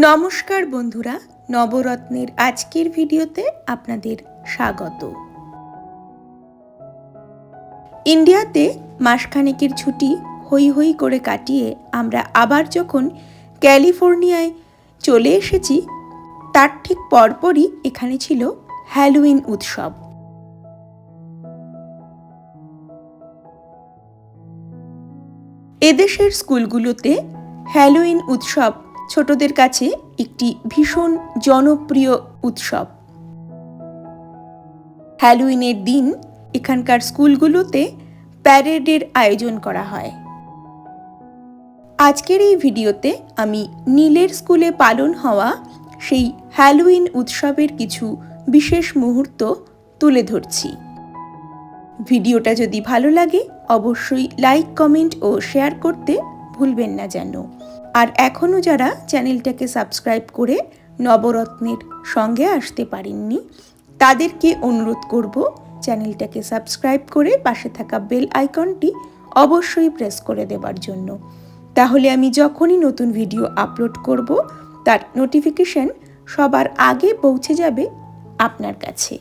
নমস্কার বন্ধুরা, নবরত্নের আজকের ভিডিওতে আপনাদের স্বাগত। ইন্ডিয়াতে মাসখানেকের ছুটি হই হই করে কাটিয়ে আমরা আবার যখন ক্যালিফোর্নিয়ায় চলে এসেছি, তার ঠিক পরপরই এখানে ছিল হ্যালোউইন উৎসব। এদেশের স্কুলগুলোতে হ্যালোউইন উৎসব ছোটদের কাছে একটি ভীষণ জনপ্রিয় উৎসব। হ্যালোউইনের দিন এখানকার স্কুলগুলোতে প্যারেডের আয়োজন করা হয়। আজকের এই ভিডিওতে আমি নীলের স্কুলে পালন হওয়া সেই হ্যালোউইন উৎসবের কিছু বিশেষ মুহূর্ত তুলে ধরছি। ভিডিওটা যদি ভালো লাগে অবশ্যই লাইক, কমেন্ট ও শেয়ার করতে ভুলবেন না যেন। আর এখনও যারা চ্যানেলটাকে সাবস্ক্রাইব করে নবরত্নের সঙ্গে আসতে পারেননি, তাদেরকে অনুরোধ করব চ্যানেলটাকে সাবস্ক্রাইব করে পাশে থাকা বেল আইকনটি অবশ্যই প্রেস করে দেবার জন্য। তাহলে আমি যখনই নতুন ভিডিও আপলোড করব তার নোটিফিকেশন সবার আগে পৌঁছে যাবে আপনার কাছে।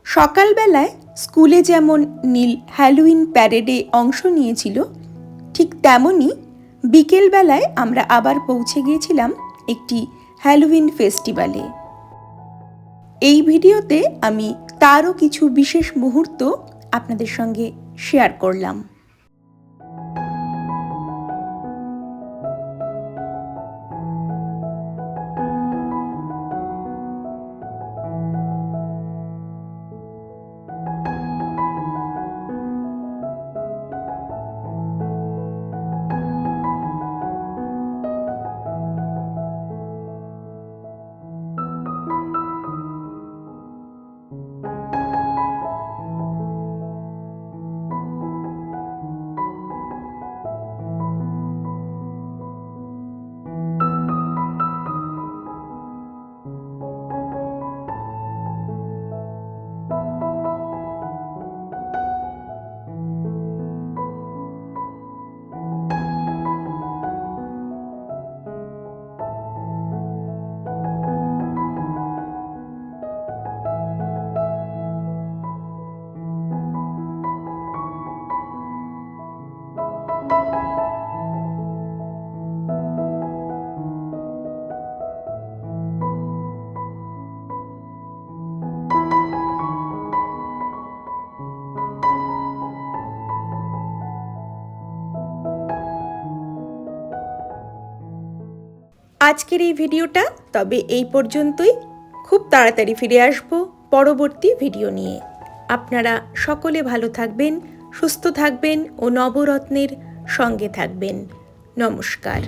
সকালবেলায় স্কুলে যেমন নীল হ্যালোউইন প্যারেডে অংশ নিয়েছিল, ঠিক তেমনই বিকেলবেলায় আমরা আবার পৌঁছে গিয়েছিলাম একটি হ্যালোউইন ফেস্টিভ্যালে। এই ভিডিওতে আমি তারও কিছু বিশেষ মুহূর্ত আপনাদের সঙ্গে শেয়ার করলাম। আজকের এই ভিডিওটা তবে এই পর্যন্তই। খুব তাড়াতাড়ি ফিরে আসব পরবর্তী ভিডিও নিয়ে। আপনারা সকলে ভালো থাকবেন, সুস্থ থাকবেন ও নবরত্নের সঙ্গে থাকবেন। নমস্কার।